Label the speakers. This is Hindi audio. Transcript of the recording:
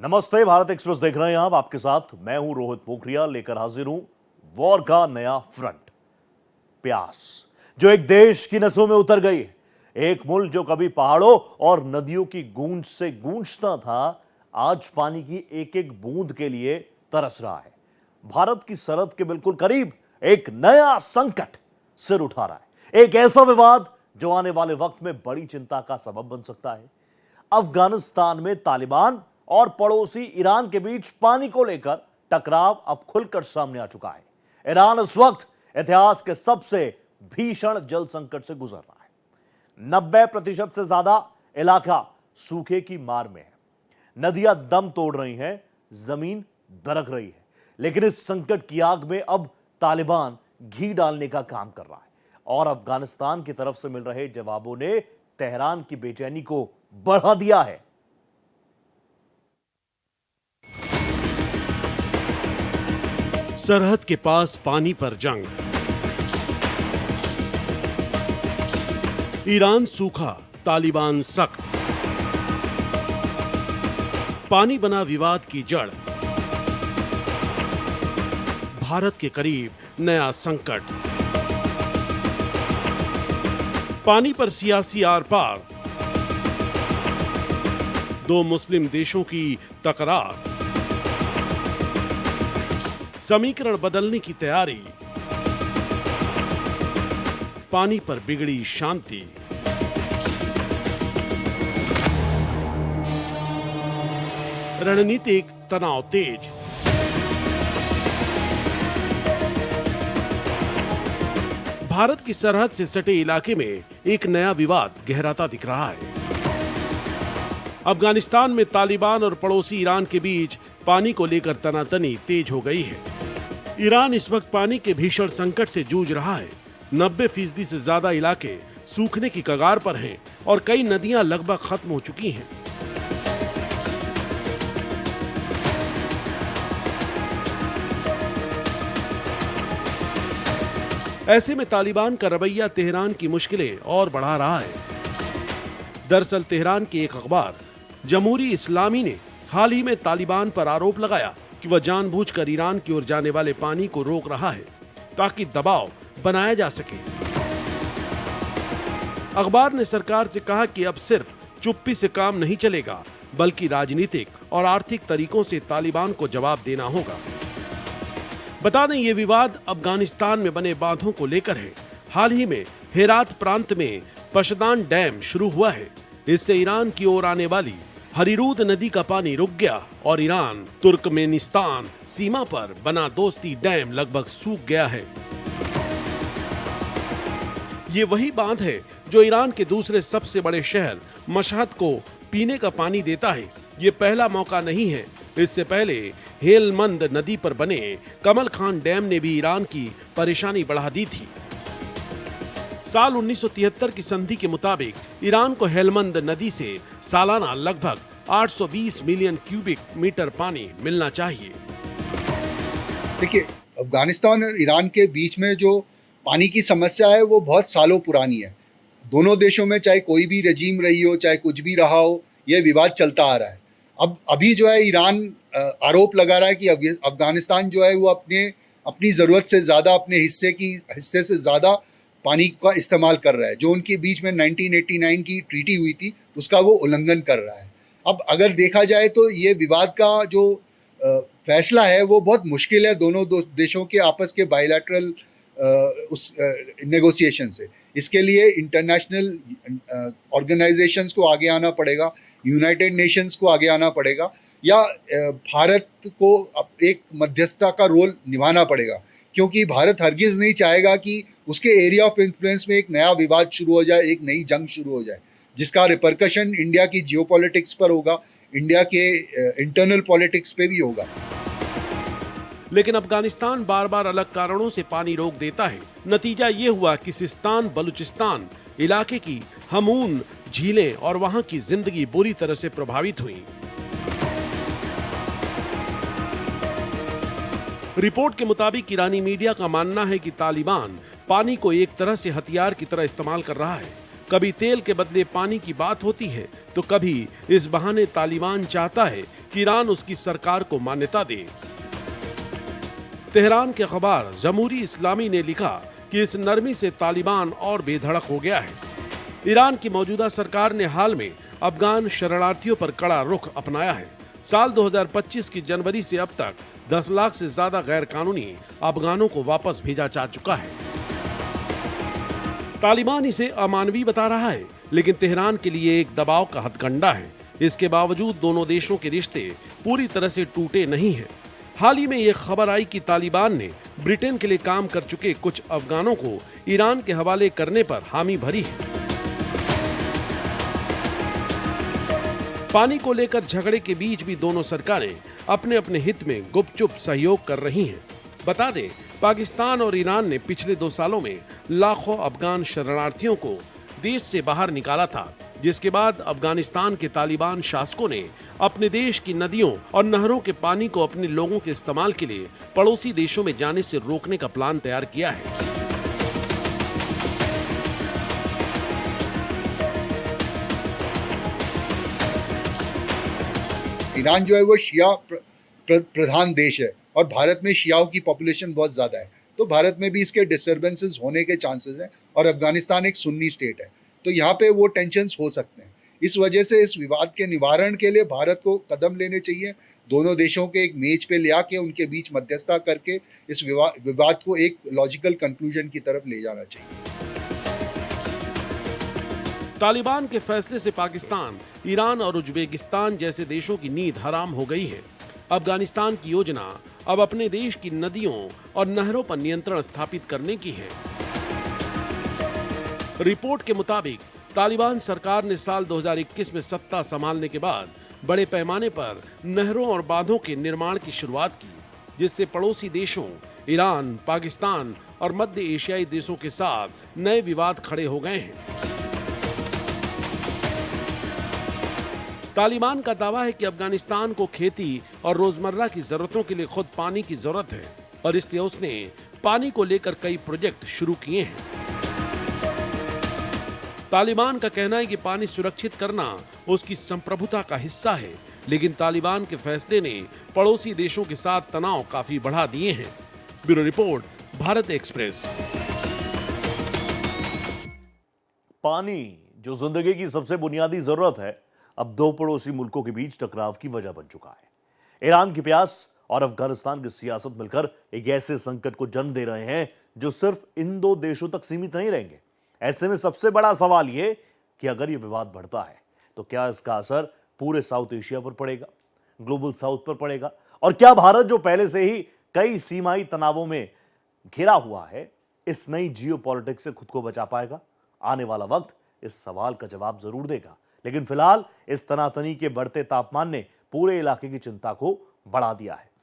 Speaker 1: नमस्ते, भारत एक्सप्रेस देख रहे हैं आप। आपके साथ मैं हूं रोहित पोखरिया, लेकर हाजिर हूं वॉर का नया फ्रंट, प्यास, जो एक देश की नसों में उतर गई है। एक मुल्क जो कभी पहाड़ों और नदियों की गूंज से गूंजता था, आज पानी की एक एक बूंद के लिए तरस रहा है। भारत की सरहद के बिल्कुल करीब एक नया संकट सिर उठा रहा है, एक ऐसा विवाद जो आने वाले वक्त में बड़ी चिंता का सबब बन सकता है। अफगानिस्तान में तालिबान और पड़ोसी ईरान के बीच पानी को लेकर टकराव अब खुलकर सामने आ चुका है। ईरान इस वक्त इतिहास के सबसे भीषण जल संकट से गुजर रहा है। 90% से ज्यादा इलाका सूखे की मार में है। नदियां दम तोड़ रही हैं, जमीन दरक रही है। लेकिन इस संकट की आग में अब तालिबान घी डालने का काम कर रहा है और अफगानिस्तान की तरफ से मिल रहे जवाबों ने तेहरान की बेचैनी को बढ़ा दिया है।
Speaker 2: सरहद के पास पानी पर जंग, ईरान सूखा, तालिबान सख्त, पानी बना विवाद की जड़, भारत के करीब नया संकट, पानी पर सियासी आर पार, दो मुस्लिम देशों की तकरार, समीकरण बदलने की तैयारी, पानी पर बिगड़ी शांति। रणनीतिक तनाव तेज, भारत की सरहद से सटे इलाके में एक नया विवाद गहराता दिख रहा है। अफगानिस्तान में तालिबान और पड़ोसी ईरान के बीच पानी को लेकर तनातनी तेज हो गई है। ईरान इस वक्त पानी के भीषण संकट से जूझ रहा है। 90% से ज्यादा इलाके सूखने की कगार पर हैं और कई नदियां लगभग खत्म हो चुकी हैं। ऐसे में तालिबान का रवैया तेहरान की मुश्किलें और बढ़ा रहा है। दरअसल तेहरान के एक अखबार जमहूरी इस्लामी ने हाल ही में तालिबान पर आरोप लगाया कि वह जानबूझकर ईरान की ओर जाने वाले पानी को रोक रहा है ताकि दबाव बनाया जा सके। अखबार ने सरकार से कहा कि अब सिर्फ चुप्पी से काम नहीं चलेगा, बल्कि राजनीतिक और आर्थिक तरीकों से तालिबान को जवाब देना होगा। बता दें, ये विवाद अफगानिस्तान में बने बांधों को लेकर है। हाल ही में हेरात प्रांत में पशदान डैम शुरू हुआ है। इससे ईरान की ओर आने वाली हरिरूद नदी का पानी रुक गया और ईरान तुर्कमेनिस्तान सीमा पर बना दोस्ती डैम लगभग सूख गया है। ये वही बांध है जो ईरान के दूसरे सबसे बड़े शहर मशहद को पीने का पानी देता है। ये पहला मौका नहीं है। इससे पहले हेलमंद नदी पर बने कमल खान डैम ने भी ईरान की परेशानी बढ़ा दी थी। साल 1973 की संधि के मुताबिक ईरान को हेलमंद नदी से सालाना लगभग 820 मिलियन क्यूबिक मीटर पानी मिलना चाहिए।
Speaker 3: देखिए, अफगानिस्तान और ईरान के बीच में जो पानी की समस्या है वो बहुत सालों पुरानी है। दोनों देशों में चाहे कोई भी रजीम रही हो, चाहे कुछ भी रहा हो, यह विवाद चलता आ रहा है। अब अभी जो है ईरान आरोप लगा रहा है कि अफगानिस्तान जो है वो अपनी ज़रूरत से ज़्यादा, अपने हिस्से से ज़्यादा पानी का इस्तेमाल कर रहा है। जो उनके बीच में 1989 की ट्रीटी हुई थी उसका वो उल्लंघन कर रहा है। अब अगर देखा जाए तो ये विवाद का जो फैसला है वो बहुत मुश्किल है दोनों देशों के आपस के बायलैटरल उस नेगोशिएशन से। इसके लिए इंटरनेशनल ऑर्गेनाइजेशंस को आगे आना पड़ेगा, यूनाइटेड नेशंस को आगे आना पड़ेगा, या भारत को एक मध्यस्थता का रोल निभाना पड़ेगा, क्योंकि भारत हरगिज़ नहीं चाहेगा कि उसके एरिया ऑफ इन्फ्लुएंस में एक नया विवाद शुरू हो जाए, एक नई जंग शुरू हो जाए, जिसका रिपरकशन इंडिया की जियोपॉलिटिक्स पर होगा, इंडिया के इंटरनल पॉलिटिक्स पे भी होगा।
Speaker 2: लेकिन अफगानिस्तान बार बार अलग कारणों से पानी रोक देता है। नतीजा ये हुआ कि सिस्तान बलूचिस्तान इलाके की हमून झीलें और वहां की जिंदगी बुरी तरह से प्रभावित हुई। रिपोर्ट के मुताबिक ईरानी मीडिया का मानना है कि तालिबान पानी को एक तरह से हथियार की तरह इस्तेमाल कर रहा है। कभी तेल के बदले पानी की बात होती है तो कभी इस बहाने तालिबान चाहता है कि ईरान उसकी सरकार को मान्यता दे। तेहरान के अखबार जमहूरी इस्लामी ने लिखा कि इस नरमी से तालिबान और बेधड़क हो गया है। ईरान की मौजूदा सरकार ने हाल में अफगान शरणार्थियों पर कड़ा रुख अपनाया है। साल 2025 की जनवरी से अब तक 10 लाख से ज्यादा गैर कानूनी अफगानों को वापस भेजा जा चुका है। तालिबान इसे अमानवीय बता रहा है, लेकिन तेहरान के लिए एक दबाव का हथकंडा है। इसके बावजूद दोनों देशों के रिश्ते पूरी तरह से टूटे नहीं हैं। हाल ही में यह खबर आई कि तालिबान ने ब्रिटेन के लिए काम कर चुके कुछ अफगानों को ईरान के हवाले करने पर हामी भरी है। पानी को लेकर झगड़े के बीच भी दोनों सरकारें अपने अपने हित में गुपचुप सहयोग कर रही हैं। बता दें, पाकिस्तान और ईरान ने पिछले 2 सालों में लाखों अफगान शरणार्थियों को देश से बाहर निकाला था, जिसके बाद अफगानिस्तान के तालिबान शासकों ने अपने देश की नदियों और नहरों के पानी को अपने लोगों के इस्तेमाल के लिए पड़ोसी देशों में जाने से रोकने का प्लान तैयार किया है।
Speaker 3: ईरान जो है वो शिया प्रधान देश है और भारत में शियाओं की पॉपुलेशन बहुत ज़्यादा है, तो भारत में भी इसके डिस्टर्बेंसेस होने के चांसेस हैं। और अफगानिस्तान एक सुन्नी स्टेट है, तो यहाँ पे वो टेंशन्स हो सकते हैं। इस वजह से इस विवाद के निवारण के लिए भारत को कदम लेने चाहिए। दोनों देशों के एक मेज पे ले आके उनके बीच मध्यस्थता करके इस विवाद को एक लॉजिकल कंक्लूजन की तरफ ले जाना चाहिए।
Speaker 2: तालिबान के फैसले से पाकिस्तान, ईरान और उज्बेकिस्तान जैसे देशों की नींद हराम हो गई है। अफगानिस्तान की योजना अब अपने देश की नदियों और नहरों पर नियंत्रण स्थापित करने की है। रिपोर्ट के मुताबिक तालिबान सरकार ने साल 2021 में सत्ता संभालने के बाद बड़े पैमाने पर नहरों और बांधों के निर्माण की शुरुआत की, जिससे पड़ोसी देशों ईरान, पाकिस्तान और मध्य एशियाई देशों के साथ नए विवाद खड़े हो गए हैं। तालिबान का दावा है कि अफगानिस्तान को खेती और रोजमर्रा की जरूरतों के लिए खुद पानी की जरूरत है और इसलिए उसने पानी को लेकर कई प्रोजेक्ट शुरू किए हैं। तालिबान का कहना है कि पानी सुरक्षित करना उसकी संप्रभुता का हिस्सा है, लेकिन तालिबान के फैसले ने पड़ोसी देशों के साथ तनाव काफी बढ़ा दिए हैं। Bureau report, Bharat express.
Speaker 1: पानी जो जिंदगी की सबसे बुनियादी जरूरत है, अब 2 पड़ोसी मुल्कों के बीच टकराव की वजह बन चुका है। ईरान की प्यास और अफगानिस्तान की सियासत मिलकर एक ऐसे संकट को जन्म दे रहे हैं जो सिर्फ इन 2 देशों तक सीमित नहीं रहेंगे। ऐसे में सबसे बड़ा सवाल यह कि अगर यह विवाद बढ़ता है तो क्या इसका असर पूरे साउथ एशिया पर पड़ेगा, ग्लोबल साउथ पर पड़ेगा, और क्या भारत जो पहले से ही कई सीमाई तनावों में घिरा हुआ है, इस नई जियोपॉलिटिक्स से खुद को बचा पाएगा? आने वाला वक्त इस सवाल का जवाब जरूर देगा, लेकिन फिलहाल इस तनातनी के बढ़ते तापमान ने पूरे इलाके की चिंता को बढ़ा दिया है।